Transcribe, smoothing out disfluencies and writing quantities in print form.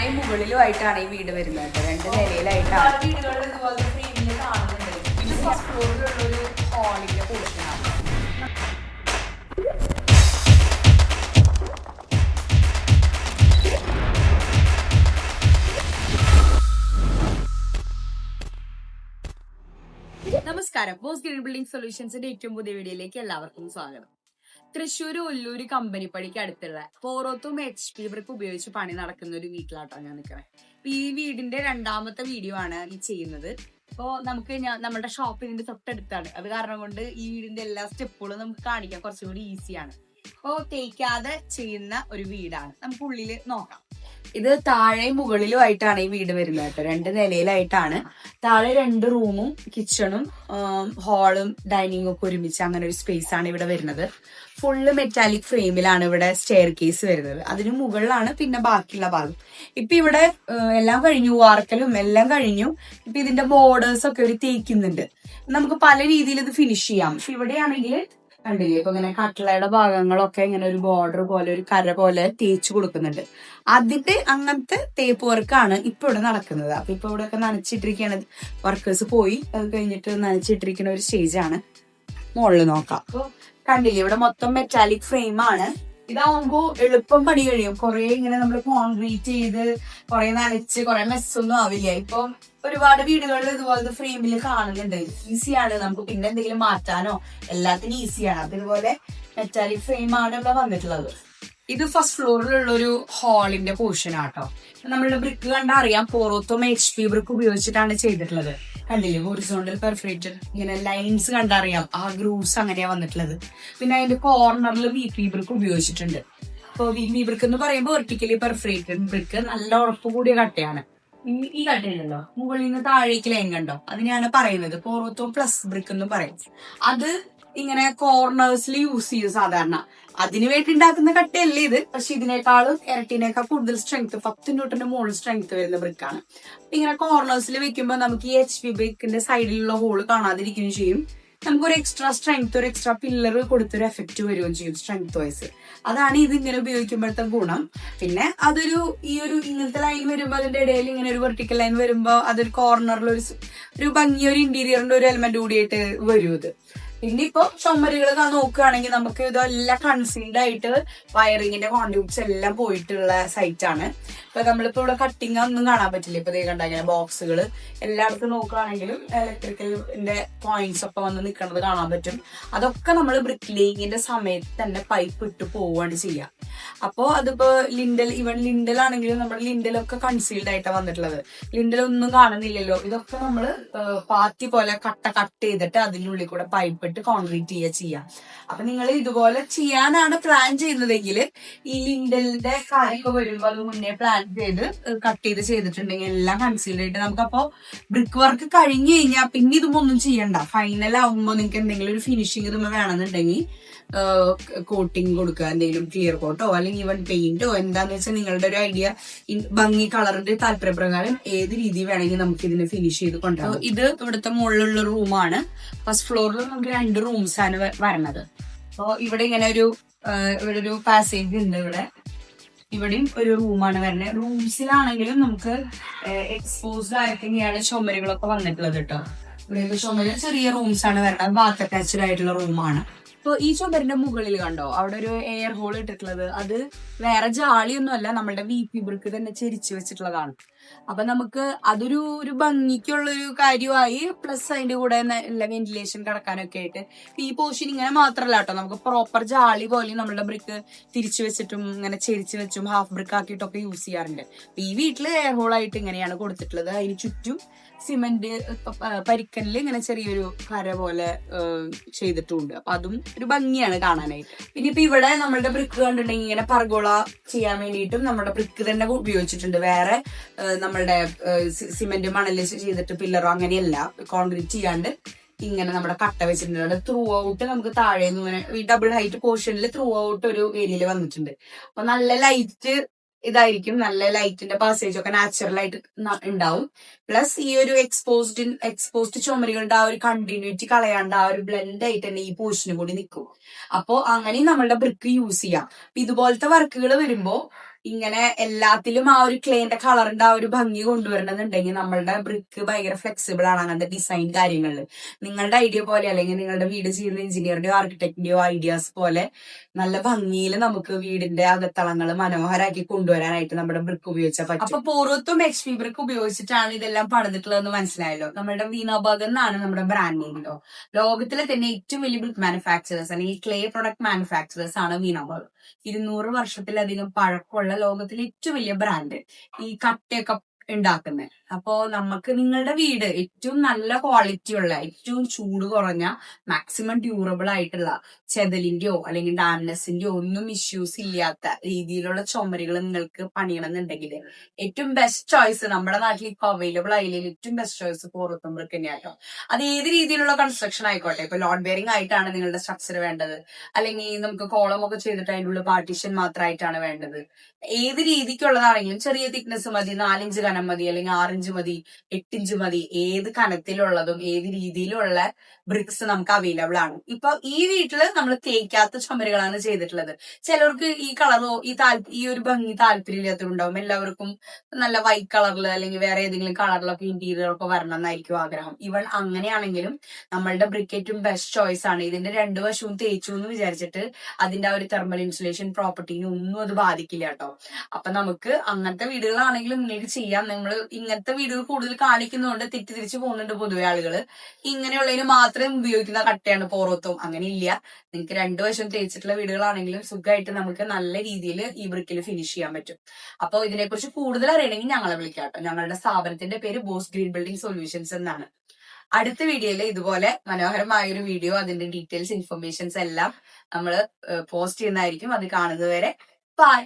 താഴെയും മുകളിലുമായിട്ടാണ് ഈ വീട് വരുന്നത് കേട്ടോ. 2 നിലയിലായിട്ടാണ്. വീടുകളിൽ ഇതുപോലെ ഫ്രെയിമിൽ കാണുന്നുണ്ട്. ഇത് ഫസ്റ്റ് ഫ്ലോറിലുള്ളൊരു ഹാളിന്റെ പോർഷനാണ്. നമസ്കാരം. ബോസ് ഗ്രീൻ ബിൽഡിംഗ് സൊല്യൂഷൻസിന്റെ ഏറ്റവും പുതിയ വീഡിയോയിലേക്ക് എല്ലാവർക്കും സ്വാഗതം. തൃശ്ശൂർ ഒല്ലൂര് കമ്പനിപ്പടിക്ക് അടുത്തുള്ള പോറോത്തും HP ബ്രിക്ക് ഉപയോഗിച്ച് പണി നടക്കുന്ന ഒരു വീട്ടിലാട്ടോ ഞാൻ നിൽക്കുന്നത്. അപ്പൊ ഈ വീടിന്റെ 2ാമത്തെ വീഡിയോ ആണ് ഈ ചെയ്യുന്നത്. അപ്പോ നമുക്ക് നമ്മുടെ ഷോപ്പിന്റെ തൊട്ടടുത്താണ്. അത് കാരണം കൊണ്ട് ഈ വീടിന്റെ എല്ലാ സ്റ്റെപ്പുകളും നമുക്ക് കാണിക്കാൻ കുറച്ചുകൂടി ഈസിയാണ്. അപ്പോ തേക്കാതെ ചെയ്യുന്ന ഒരു വീടാണ്. നമുക്ക് ഉള്ളിൽ നോക്കാം. ഇത് താഴെയും മുകളിലുമായിട്ടാണ് ഈ വീട് വരുന്നത് കേട്ടോ. 2 നിലയിലായിട്ടാണ്. താഴെ 2 റൂമും കിച്ചണും ഹാളും ഡൈനിങ്ങും ഒക്കെ ഒരുമിച്ച് അങ്ങനെ ഒരു സ്പേസ് ആണ് ഇവിടെ വരുന്നത്. ഫുള്ള് മെറ്റാലിക് ഫ്രെയിമിലാണ് ഇവിടെ സ്റ്റെയർ കേസ് വരുന്നത്. അതിന് മുകളിലാണ് പിന്നെ ബാക്കിയുള്ള ഭാഗം. ഇപ്പൊ ഇവിടെ എല്ലാം കഴിഞ്ഞു, വാർക്കലും എല്ലാം കഴിഞ്ഞു. ഇപ്പൊ ഇതിന്റെ ബോർഡേഴ്സ് ഒക്കെ ഒരു തേക്കുന്നുണ്ട്. നമുക്ക് പല രീതിയിൽ ഇത് ഫിനിഷ് ചെയ്യാം. പക്ഷെ ഇവിടെയാണെങ്കിൽ കണ്ടില്ലേ, ഇപ്പൊ ഇങ്ങനെ കട്ടിളയുടെ ഭാഗങ്ങളൊക്കെ ഇങ്ങനെ ഒരു ബോർഡർ പോലെ ഒരു കര പോലെ തേച്ച് കൊടുക്കുന്നുണ്ട്. അതിന്റെ അങ്ങനത്തെ തേപ്പ് വർക്കാണ് ഇപ്പൊ ഇവിടെ നടക്കുന്നത്. അപ്പൊ ഇപ്പൊ ഇവിടെ ഒക്കെ നനച്ചിട്ടിരിക്കുകയാണ്. വർക്കേഴ്സ് പോയി അത് കഴിഞ്ഞിട്ട് നനച്ചിട്ടിരിക്കുന്ന ഒരു സ്റ്റേജാണ്. മുകളിൽ നോക്കാം. അപ്പൊ കണ്ടില്ലേ, ഇവിടെ മൊത്തം മെറ്റാലിക് ഫ്രെയിം ആണ്. ഇതാവുമ്പോ എളുപ്പം പണി കഴിയും. കുറെ ഇങ്ങനെ നമ്മൾ കോൺക്രീറ്റ് ചെയ്ത് കുറെ നനച്ച് കുറെ മെസ്സൊന്നും ആവില്ല. ഇപ്പൊ ഒരുപാട് വീടുകളിൽ ഇതുപോലത്തെ ഫ്രെയിമിൽ കാണുന്നുണ്ട്. ഈസിയാണ്, നമുക്ക് പിന്നെ എന്തെങ്കിലും മാറ്റാനോ എല്ലാത്തിനും ഈസിയാണ്. അതുപോലെ മെറ്റാലിക് ഫ്രെയിം ആണ് ഇവിടെ വന്നിട്ടുള്ളത്. ഇത് ഫസ്റ്റ് ഫ്ലോറിലുള്ള ഒരു ഹാളിന്റെ പോർഷൻ ആട്ടോ. നമ്മളുടെ ബ്രിക്ക് കണ്ടാ അറിയാം, പോറോത്തും HP ബ്രിക്ക് ഉപയോഗിച്ചിട്ടാണ് ചെയ്തിട്ടുള്ളത്. കണ്ടില്ലേ, ഹൊറിസോണ്ടൽ പെർഫറേറ്റഡ് ഇങ്ങനെ ലൈൻസ് കണ്ടറിയാം. ആ ഗ്രൂവ്സ് അങ്ങനെയാ വന്നിട്ടുള്ളത്. പിന്നെ അതിന്റെ കോർണറിൽ VP ബ്രിക്ക് ഉപയോഗിച്ചിട്ടുണ്ട്. അപ്പൊ VP ബ്രിക്ക് എന്ന് പറയുമ്പോൾ വെർട്ടിക്കലി പെർഫറേറ്റഡ് ബ്രിക്ക്, നല്ല ഉറപ്പ് കൂടിയ കട്ടയാണ്. ഈ കട്ടയുണ്ടല്ലോ, മുകളിൽ നിന്ന് താഴേക്ക് ലൈൻ കണ്ടോ, അതിനെയാണ് പറയുന്നത് പോറോത്തോ പ്ലസ് ബ്രിക്ക് എന്ന് പറയും. അത് ഇങ്ങനെ കോർണേഴ്സിൽ യൂസ് ചെയ്യും സാധാരണ. അതിനു വേണ്ടി ഉണ്ടാക്കുന്ന കട്ടയല്ലേ ഇത്. പക്ഷെ ഇതിനേക്കാളും ഇരട്ടിനേക്കാൾ കൂടുതൽ സ്ട്രെങ്ത്, 10 ന്യൂട്ടന്റെ മുകളിൽ സ്ട്രെങ്ത് വരുന്ന ബ്രിക്കാണ്. ഇങ്ങനെ കോർണേഴ്സിൽ വെക്കുമ്പോൾ നമുക്ക് ഈ HP ബ്രിക്കിന്റെ സൈഡിലുള്ള ഹോള് കാണാതിരിക്കുകയും ചെയ്യും. നമുക്കൊരു എക്സ്ട്രാ സ്ട്രെങ്ത്, ഒരു എക്സ്ട്രാ പില്ലർ കൊടുത്തൊരു എഫക്ട് വരികയും ചെയ്യും സ്ട്രെങ്ത് വൈസ്. അതാണ് ഇത് ഇങ്ങനെ ഉപയോഗിക്കുമ്പോഴത്തെ ഗുണം. പിന്നെ അതൊരു ഇങ്ങനത്തെ ലൈൻ വരുമ്പോൾ അതിന്റെ ഇടയിൽ ഇങ്ങനെ ഒരു വെർട്ടിക്കൽ ലൈൻ വരുമ്പോൾ അതൊരു കോർണറിൽ ഒരു ഭംഗി, ഒരു ഇന്റീരിയറിന്റെ ഒരു എലമെന്റ് കൂടിയായിട്ട് വരും ഇത്. പിന്നെ ഇപ്പൊ ചുമരുകൾ നോക്കുകയാണെങ്കിൽ നമുക്ക് ഇതെല്ലാം കൺസീൽഡ് ആയിട്ട് വയറിങ്ങിന്റെ കോൺട്യൂബ്സ് എല്ലാം പോയിട്ടുള്ള സൈറ്റ് ആണ്. ഇപ്പൊ നമ്മളിപ്പോ ഇവിടെ കട്ടിങ് ഒന്നും കാണാൻ പറ്റില്ല. ഇപ്പൊ കണ്ടാൽ ബോക്സുകൾ എല്ലായിടത്തും നോക്കുകയാണെങ്കിലും ഇലക്ട്രിക്കലിന്റെ പോയിന്റ്സ് ഒക്കെ വന്ന് നിൽക്കുന്നത് കാണാൻ പറ്റും. അതൊക്കെ നമ്മൾ ബ്രിക്ക് ലേയിങ്ങിന്റെ സമയത്ത് തന്നെ പൈപ്പ് ഇട്ട് പോവുകയാണ് ചെയ്യാം. അപ്പോ അതിപ്പോ ലിൻഡൽ ആണെങ്കിലും നമ്മുടെ ലിൻഡലൊക്കെ കൺസീൽഡ് ആയിട്ടാണ് വന്നിട്ടുള്ളത്. ലിൻഡൽ ഒന്നും കാണുന്നില്ലല്ലോ. ഇതൊക്കെ നമ്മള് പാത്തി പോലെ കട്ട് ചെയ്തിട്ട് അതിനുള്ളിൽ കൂടെ പൈപ്പ് ഇട്ട് കോൺക്രീറ്റ് ചെയ്യാം. അപ്പൊ നിങ്ങൾ ഇതുപോലെ ചെയ്യാനാണ് പ്ലാൻ ചെയ്യുന്നതെങ്കിൽ ഈ ലിൻഡലിന്റെ കാര്യമൊക്കെ വരുമ്പോൾ അത് മുന്നേ പ്ലാൻ ചെയ്ത് കട്ട് ചെയ്തിട്ടുണ്ടെങ്കിൽ എല്ലാം കൺസീൽഡ് ആയിട്ട് നമുക്കപ്പോ ബ്രിക്ക് വർക്ക് കഴിഞ്ഞു കഴിഞ്ഞാൽ പിന്നെ ഇതൊന്നും ചെയ്യണ്ട. ഫൈനൽ ആവുമ്പോൾ നിങ്ങൾക്ക് എന്തെങ്കിലും ഒരു ഫിനിഷിങ് ഇതുമ്പോൾ വേണമെന്നുണ്ടെങ്കിൽ കോട്ടിങ് കൊടുക്കുക, എന്തെങ്കിലും ക്ലിയർ കോട്ടോ അല്ലെങ്കിൽ ഈവൻ പെയിന്റോ എന്താന്ന് വെച്ചാൽ നിങ്ങളുടെ ഒരു ഐഡിയ, ഭംഗി കളറിന്റെ താല്പര്യപ്രകാരം ഏത് രീതി വേണമെങ്കിൽ നമുക്ക് ഇതിനെ ഫിനിഷ് ചെയ്ത് കൊണ്ടുപോകാം. ഇത് ഇവിടുത്തെ മുകളിലുള്ള റൂമാണ്. ഫസ്റ്റ് ഫ്ലോറിൽ നമുക്ക് 2 റൂംസ് ആണ് വരണത്. അപ്പൊ ഇവിടെ ഇങ്ങനെ ഒരു പാസേജ് ഉണ്ട്. ഇവിടെയും ഒരു റൂമാണ് വരുന്നത്. റൂംസിലാണെങ്കിലും നമുക്ക് എക്സ്പോസ്ഡ് ആയിട്ടൊക്കെയാണ് ചുമരുകളൊക്കെ വന്നിട്ടുള്ളത് കേട്ടോ. ഇവിടെ ചുമര് ചെറിയ റൂംസ് ആണ് വരുന്നത്. ബാത്ത് അറ്റാച്ച്ഡ് ആയിട്ടുള്ള റൂമാണ്. അപ്പൊ ഈ ചുമരിന്റെ മുകളിൽ കണ്ടോ അവിടെ ഒരു എയർ ഹോൾ ഇട്ടിട്ടുള്ളത്, അത് വേറെ ജാളിയൊന്നും അല്ല, നമ്മളുടെ VP ബ്രിക്ക് തന്നെ ചെരിച്ചു വെച്ചിട്ടുള്ളതാണ്. അപ്പൊ നമുക്ക് അതൊരു ഭംഗിക്കുള്ളൊരു കാര്യമായി. പ്ലസ് അതിന്റെ കൂടെ നല്ല വെന്റിലേഷൻ കിടക്കാനൊക്കെ ആയിട്ട്. ഈ പോർഷൻ ഇങ്ങനെ മാത്രമല്ല കേട്ടോ, നമുക്ക് പ്രോപ്പർ ജാളി പോലെ നമ്മുടെ ബ്രിക്ക് തിരിച്ചു വെച്ചിട്ടും ഇങ്ങനെ ചെരിച്ചു വെച്ചും ഹാഫ് ബ്രിക്ക് ആക്കിയിട്ടൊക്കെ യൂസ് ചെയ്യാറുണ്ട്. അപ്പൊ ഈ വീട്ടില് എയർ ഹോൾ ആയിട്ട് ഇങ്ങനെയാണ് കൊടുത്തിട്ടുള്ളത്. അതിന് ചുറ്റും സിമെന്റ് പരിക്കനില് ഇങ്ങനെ ചെറിയൊരു കര പോലെ ചെയ്തിട്ടുണ്ട്. അപ്പൊ അതും ഒരു ഭംഗിയാണ് കാണാനായിട്ട്. പിന്നെ ഇപ്പൊ ഇവിടെ നമ്മളുടെ ബ്രിക്ക് കണ്ടിട്ടുണ്ടെങ്കിൽ ഇങ്ങനെ പർഗോള ചെയ്യാൻ വേണ്ടിയിട്ടും നമ്മുടെ ബ്രിക്ക് തന്നെ ഉപയോഗിച്ചിട്ടുണ്ട്. വേറെ നമ്മളുടെ സിമെന്റ് മണല് ചെയ്തിട്ട് പില്ലറോ അങ്ങനെയല്ല, കോൺക്രീറ്റ് ചെയ്യാണ്ട് ഇങ്ങനെ നമ്മുടെ കട്ട വെച്ചിട്ടുണ്ട്. ത്രൂ ഔട്ട് നമുക്ക് താഴേന്ന് ഇങ്ങനെ ഈ ഡബിൾ ഹൈറ്റ് പോർഷനിൽ ത്രൂ ഔട്ട് ഒരു ഏരിയയിൽ വന്നിട്ടുണ്ട്. അപ്പൊ നല്ല ലൈറ്റ് ഇതായിരിക്കും, നല്ല ലൈറ്റിന്റെ പാസേജ് ഒക്കെ നാച്ചുറൽ ആയിട്ട് ഉണ്ടാവും. പ്ലസ് ഈ ഒരു എക്സ്പോസ്ഡ് ചുമരുകളുടെ ആ ഒരു കണ്ടിന്യൂറ്റി കളയാണ്ട് ആ ഒരു ബ്ലെൻഡ് ആയിട്ട് തന്നെ ഈ പോർഷനും കൂടി നിൽക്കും. അപ്പോ അങ്ങനെ നമ്മളുടെ ബ്രിക്ക് യൂസ് ചെയ്യാം. ഇതുപോലത്തെ വർക്കുകൾ വരുമ്പോ ഇങ്ങനെ എല്ലാത്തിലും ആ ഒരു ക്ലേന്റെ കളറിന്റെ ആ ഒരു ഭംഗി കൊണ്ടുവരണമെന്നുണ്ടെങ്കിൽ നമ്മളുടെ ബ്രിക്ക് ഭയങ്കര ഫ്ലെക്സിബിൾ ആണ് അങ്ങനത്തെ ഡിസൈൻ കാര്യങ്ങളിൽ. നിങ്ങളുടെ ഐഡിയ പോലെ അല്ലെങ്കിൽ നിങ്ങളുടെ വീട് ചെയ്യുന്ന എഞ്ചിനീയറിന്റെയോ ആർക്കിടെക്ടിന്റെയോ ഐഡിയാസ് പോലെ നല്ല ഭംഗിയിൽ നമുക്ക് വീടിന്റെ അകത്തളങ്ങൾ മനോഹരാക്കി കൊണ്ടുവരാനായിട്ട് നമ്മുടെ ബ്രിക്ക് ഉപയോഗിച്ചാൽ പറ്റും. അപ്പൊ പൂർവ്വത്തും HP ബ്രിക്ക് ഉപയോഗിച്ചിട്ടാണ് ഇതെല്ലാം പണിതിട്ടുള്ളതെന്ന് മനസ്സിലായല്ലോ. നമ്മുടെ വീണാബർഗ് എന്നാണ് നമ്മുടെ ബ്രാൻഡ് നെയിമിലോ. ലോകത്തിലെ തന്നെ ഏറ്റവും വലിയ ബ്രിക്ക് മാനുഫാക്ചറേഴ്സ് അല്ലെങ്കിൽ ക്ലേ പ്രൊഡക്ട് മാനുഫാക്ചറേഴ്സ് ആണ് വീണാബർഗ്. 200 വർഷത്തിലധികം പഴക്കമുള്ള ലോകത്തിലെ ഏറ്റവും വലിയ ബ്രാൻഡ് ഈ കട്ടയൊക്കെ ഉണ്ടാക്കുന്നത്. അപ്പോ നമുക്ക് നിങ്ങളുടെ വീട് ഏറ്റവും നല്ല ക്വാളിറ്റി ഉള്ള ഏറ്റവും ചൂട് കുറഞ്ഞ മാക്സിമം ഡ്യൂറബിൾ ആയിട്ടുള്ള ചെതലിന്റെയോ അല്ലെങ്കിൽ ഡാംനെസിന്റെയോ ഒന്നും ഇഷ്യൂസ് ഇല്ലാത്ത രീതിയിലുള്ള ചുമരുകൾ നിങ്ങൾക്ക് പണിയണമെന്നുണ്ടെങ്കിൽ ഏറ്റവും ബെസ്റ്റ് ചോയ്സ് നമ്മുടെ നാട്ടിൽ ഇപ്പൊ അവൈലബിൾ ആയില്ലെങ്കിൽ ഏറ്റവും ബെസ്റ്റ് ചോയ്സ് പോറത്തും ബ്രിക്ക് തന്നെയാട്ടോ. അത് ഏത് രീതിയിലുള്ള കൺസ്ട്രക്ഷൻ ആയിക്കോട്ടെ. ഇപ്പൊ ലോഡ് ബെയറിംഗ് ആയിട്ടാണ് നിങ്ങളുടെ സ്ട്രക്ചർ വേണ്ടത്, അല്ലെങ്കിൽ നമുക്ക് കോളം ഒക്കെ ചെയ്തിട്ട് അതിൻ്റെ ഉള്ളിൽ പാർട്ടീഷൻ മാത്രമായിട്ടാണ് വേണ്ടത്, ഏത് രീതിക്കുള്ളതാണെങ്കിലും ചെറിയ തിക്നെസ് മതി, 4 ഇഞ്ച് കനം മതി, അല്ലെങ്കിൽ 6 ഇഞ്ച് മതി, 8 ഇഞ്ച് മതി, ഏത് കനത്തിലുള്ളതും ഏത് രീതിയിലുള്ള ബ്രിക്സ് നമുക്ക് അവൈലബിൾ ആണ്. ഇപ്പൊ ഈ വീട്ടില് നമ്മൾ തേക്കാത്ത ചുമരുകളാണ് ചെയ്തിട്ടുള്ളത്. ചിലർക്ക് ഈ കളറോ ഈ ഒരു ഭംഗി താല്പര്യമില്ലാത്തതുണ്ടാവും. എല്ലാവർക്കും നല്ല വൈറ്റ് കളറിൽ അല്ലെങ്കിൽ വേറെ ഏതെങ്കിലും കളറിലൊക്കെ ഇന്റീരിയർ ഒക്കെ വരണം എന്നായിരിക്കും ആഗ്രഹം. ഇവൺ അങ്ങനെയാണെങ്കിലും നമ്മളുടെ ബ്രിക്ക് ഏറ്റവും ബെസ്റ്റ് ചോയ്സ് ആണ്. ഇതിന്റെ 2 വശവും തേച്ചു എന്ന് വിചാരിച്ചിട്ട് അതിന്റെ ആ ഒരു തെർമൽ ഇൻസുലേഷൻ പ്രോപ്പർട്ടീനെ ഒന്നും അത് ബാധിക്കില്ല കേട്ടോ. അപ്പൊ നമുക്ക് അങ്ങനത്തെ വീടുകളാണെങ്കിലും നിങ്ങൾക്ക് ചെയ്യാം. നിങ്ങൾ ഇങ്ങനത്തെ വീടുകൾ കൂടുതൽ കാണിക്കുന്നതുകൊണ്ട് തെറ്റിദ്ധരിച്ചു പോകുന്നുണ്ട് പൊതുവെ ആളുകള്. ഇങ്ങനെയുള്ളതിന് മാത്രം ഉപയോഗിക്കുന്ന കട്ടയാണ് പോറത്തും. അങ്ങനെ ഇല്ല. നിങ്ങൾക്ക് 2 വശം തേച്ചിട്ടുള്ള വീടുകളാണെങ്കിലും സുഖമായിട്ട് നമുക്ക് നല്ല രീതിയിൽ ഈ ബ്രിക്കിൽ ഫിനിഷ് ചെയ്യാൻ പറ്റും. അപ്പോൾ ഇതിനെക്കുറിച്ച് കൂടുതൽ അറിയണമെങ്കിൽ ഞങ്ങളെ വിളിക്കാം കേട്ടോ. ഞങ്ങളുടെ സ്ഥാപനത്തിന്റെ പേര് ബോസ് ഗ്രീൻ ബിൽഡിംഗ് സൊല്യൂഷൻസ് എന്നാണ്. അടുത്ത വീഡിയോയിൽ ഇതുപോലെ മനോഹരമായ ഒരു വീഡിയോ അതിന്റെ ഡീറ്റെയിൽസ് ഇൻഫർമേഷൻസ് എല്ലാം നമ്മൾ പോസ്റ്റ് ചെയ്യുന്നതായിരിക്കും. അത് കാണുന്നത് വരെ ബൈ.